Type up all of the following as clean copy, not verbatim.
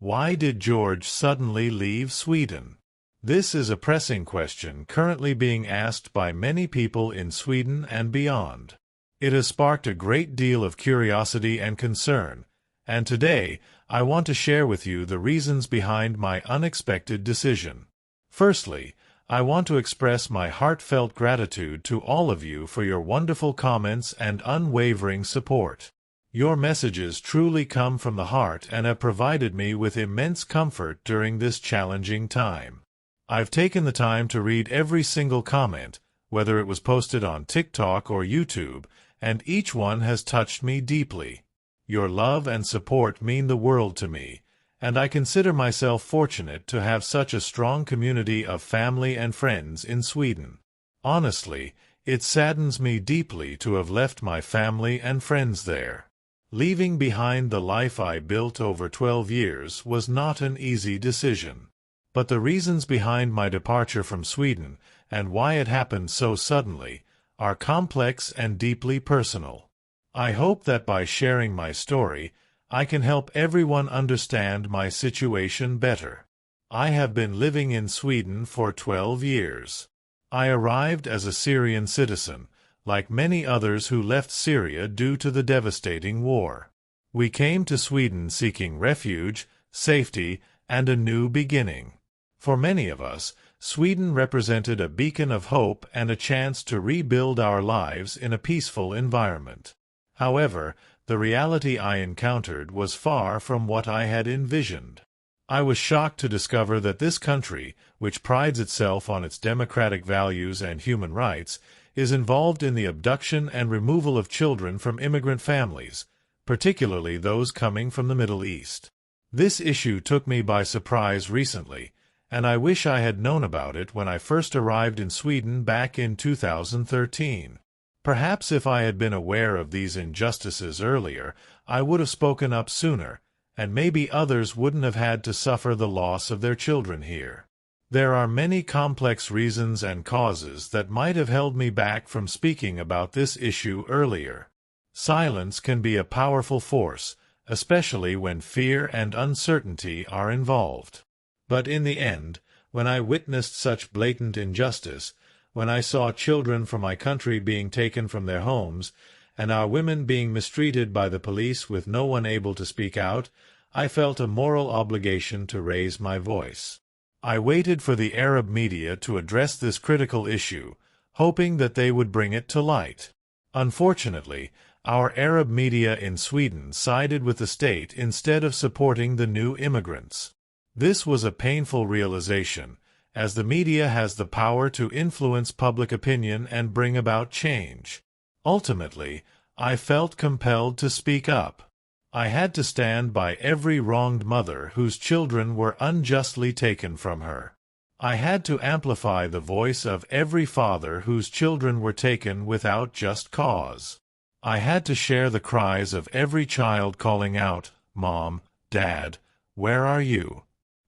Why did George suddenly leave Sweden? This is a pressing question currently being asked by many people in Sweden and beyond. It has sparked a great deal of curiosity and concern, and today I want to share with you the reasons behind my unexpected decision. Firstly, I want to express my heartfelt gratitude to all of you for your wonderful comments and unwavering support. Your messages truly come from the heart and have provided me with immense comfort during this challenging time. I've taken the time to read every single comment, whether it was posted on TikTok or YouTube, and each one has touched me deeply. Your love and support mean the world to me, and I consider myself fortunate to have such a strong community of family and friends in Sweden. Honestly, it saddens me deeply to have left my family and friends there. Leaving behind the life I built over 12 years was not an easy decision. But the reasons behind my departure from Sweden, and why it happened so suddenly, are complex and deeply personal. I hope that by sharing my story, I can help everyone understand my situation better. I have been living in Sweden for 12 years. I arrived as a Syrian citizen, like many others who left Syria due to the devastating war. We came to Sweden seeking refuge, safety, and a new beginning. For many of us, Sweden represented a beacon of hope and a chance to rebuild our lives in a peaceful environment. However, the reality I encountered was far from what I had envisioned. I was shocked to discover that this country, which prides itself on its democratic values and human rights, is involved in the abduction and removal of children from immigrant families, particularly those coming from the Middle East. This issue took me by surprise recently, and I wish I had known about it when I first arrived in Sweden back in 2013. Perhaps if I had been aware of these injustices earlier, I would have spoken up sooner, and maybe others wouldn't have had to suffer the loss of their children here. There are many complex reasons and causes that might have held me back from speaking about this issue earlier. Silence can be a powerful force, especially when fear and uncertainty are involved. But in the end, when I witnessed such blatant injustice, when I saw children from my country being taken from their homes, and our women being mistreated by the police with no one able to speak out, I felt a moral obligation to raise my voice. I waited for the Arab media to address this critical issue, hoping that they would bring it to light. Unfortunately, our Arab media in Sweden sided with the state instead of supporting the new immigrants. This was a painful realization, as the media has the power to influence public opinion and bring about change. Ultimately, I felt compelled to speak up. I had to stand by every wronged mother whose children were unjustly taken from her. I had to amplify the voice of every father whose children were taken without just cause. I had to share the cries of every child calling out, "Mom, Dad, where are you?"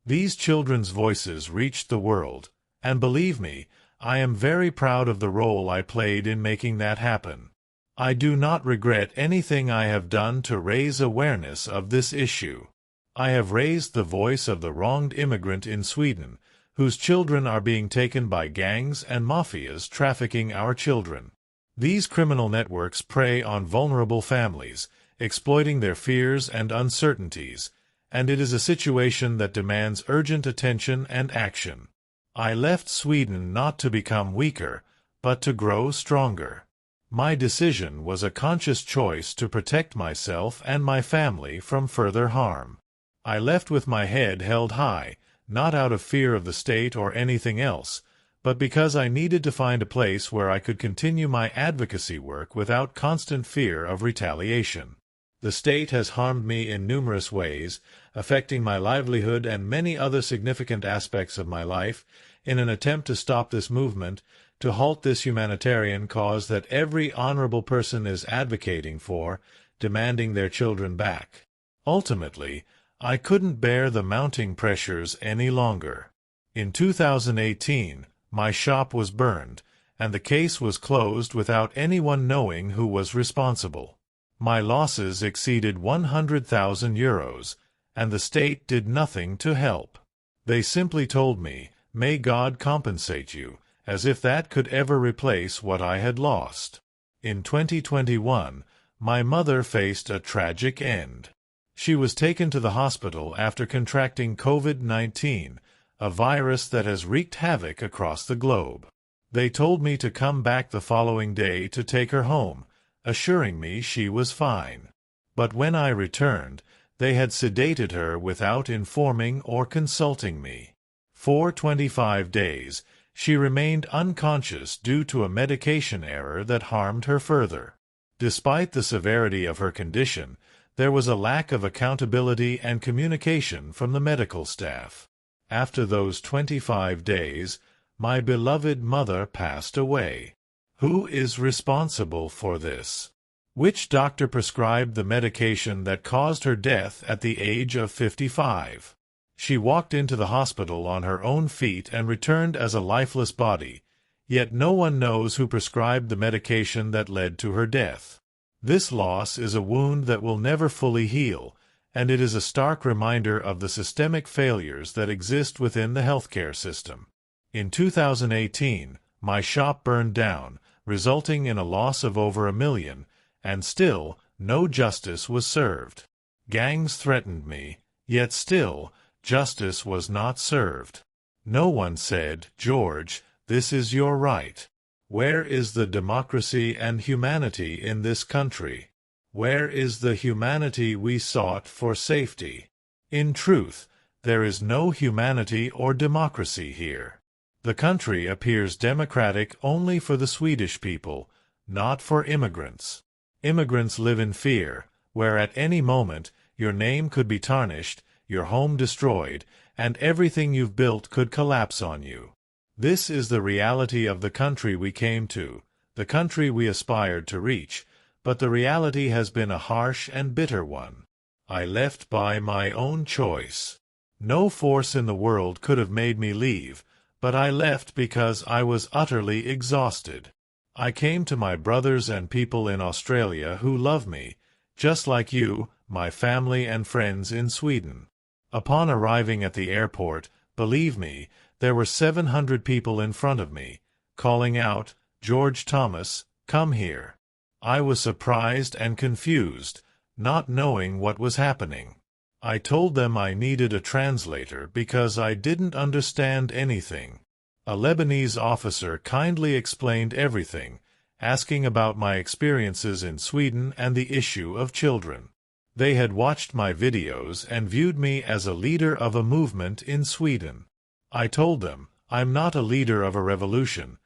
These children's voices reached the world, and believe me, I am very proud of the role I played in making that happen. I do not regret anything I have done to raise awareness of this issue. I have raised the voice of the wronged immigrant in Sweden, whose children are being taken by gangs and mafias trafficking our children. These criminal networks prey on vulnerable families, exploiting their fears and uncertainties, and it is a situation that demands urgent attention and action. I left Sweden not to become weaker, but to grow stronger. My decision was a conscious choice to protect myself and my family from further harm. I left with my head held high, not out of fear of the state or anything else, but because I needed to find a place where I could continue my advocacy work without constant fear of retaliation. The state has harmed me in numerous ways, affecting my livelihood and many other significant aspects of my life, in an attempt to stop this movement, to halt this humanitarian cause that every honorable person is advocating for, demanding their children back. Ultimately, I couldn't bear the mounting pressures any longer. In 2018, my shop was burned, and the case was closed without anyone knowing who was responsible. My losses exceeded €100,000, and the state did nothing to help. They simply told me, "May God compensate you," as if that could ever replace what I had lost. In 2021, my mother faced a tragic end. She was taken to the hospital after contracting COVID-19, a virus that has wreaked havoc across the globe. They told me to come back the following day to take her home, assuring me she was fine. But when I returned, they had sedated her without informing or consulting me. For 25 days, she remained unconscious due to a medication error that harmed her further. Despite the severity of her condition, there was a lack of accountability and communication from the medical staff. After those 25 days, my beloved mother passed away. Who is responsible for this? Which doctor prescribed the medication that caused her death at the age of 55? She walked into the hospital on her own feet and returned as a lifeless body, yet no one knows who prescribed the medication that led to her death. This loss is a wound that will never fully heal, and it is a stark reminder of the systemic failures that exist within the healthcare system. In 2018, my shop burned down, resulting in a loss of over $1 million, and still no justice was served. Gangs threatened me, yet still justice was not served. No one said, "George, this is your right." Where is the democracy and humanity in this country? Where is the humanity we sought for safety? In truth, there is no humanity or democracy here. The country appears democratic only for the Swedish people, not for immigrants. Immigrants live in fear, where at any moment your name could be tarnished, your home destroyed, and everything you've built could collapse on you. This is the reality of the country we came to, the country we aspired to reach, but the reality has been a harsh and bitter one. I left by my own choice. No force in the world could have made me leave, but I left because I was utterly exhausted. I came to my brothers and people in Australia who love me, just like you, my family and friends in Sweden. Upon arriving at the airport, believe me, there were 700 people in front of me, calling out, "George Thomas, come here." I was surprised and confused, not knowing what was happening. I told them I needed a translator because I didn't understand anything. A Lebanese officer kindly explained everything, asking about my experiences in Sweden and the issue of children. They had watched my videos and viewed me as a leader of a movement in Sweden. I told them, "I'm not a leader of a revolution.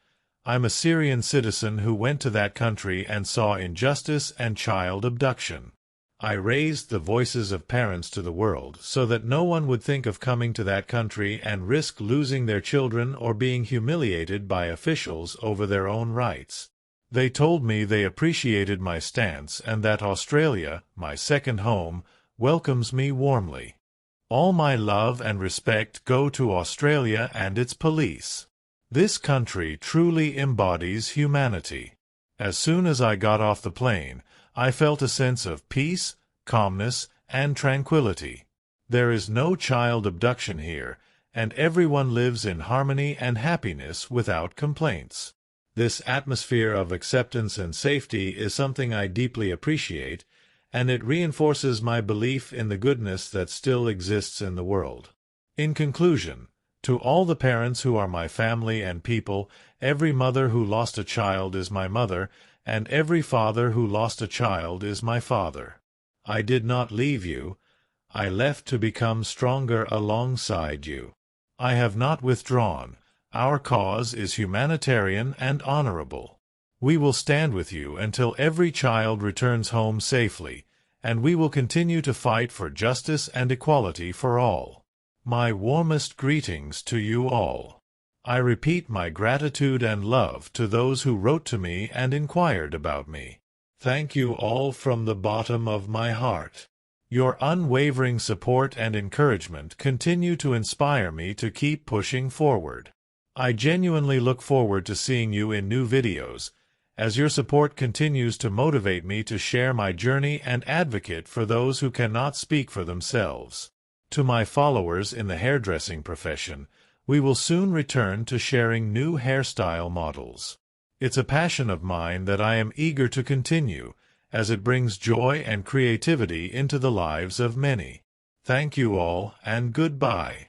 I'm a Syrian citizen who went to that country and saw injustice and child abduction. I raised the voices of parents to the world so that no one would think of coming to that country and risk losing their children or being humiliated by officials over their own rights." They told me they appreciated my stance and that Australia, my second home, welcomes me warmly. All my love and respect go to Australia and its police. This country truly embodies humanity. As soon as I got off the plane, I felt a sense of peace, calmness, and tranquility. There is no child abduction here, and everyone lives in harmony and happiness without complaints. This atmosphere of acceptance and safety is something I deeply appreciate, and it reinforces my belief in the goodness that still exists in the world. In conclusion, to all the parents who are my family and people, every mother who lost a child is my mother, and every father who lost a child is my father. I did not leave you. I left to become stronger alongside you. I have not withdrawn. Our cause is humanitarian and honorable. We will stand with you until every child returns home safely, and we will continue to fight for justice and equality for all. My warmest greetings to you all. I repeat my gratitude and love to those who wrote to me and inquired about me. Thank you all from the bottom of my heart. Your unwavering support and encouragement continue to inspire me to keep pushing forward. I genuinely look forward to seeing you in new videos, as your support continues to motivate me to share my journey and advocate for those who cannot speak for themselves. To my followers in the hairdressing profession, we will soon return to sharing new hairstyle models. It's a passion of mine that I am eager to continue, as it brings joy and creativity into the lives of many. Thank you all, and goodbye.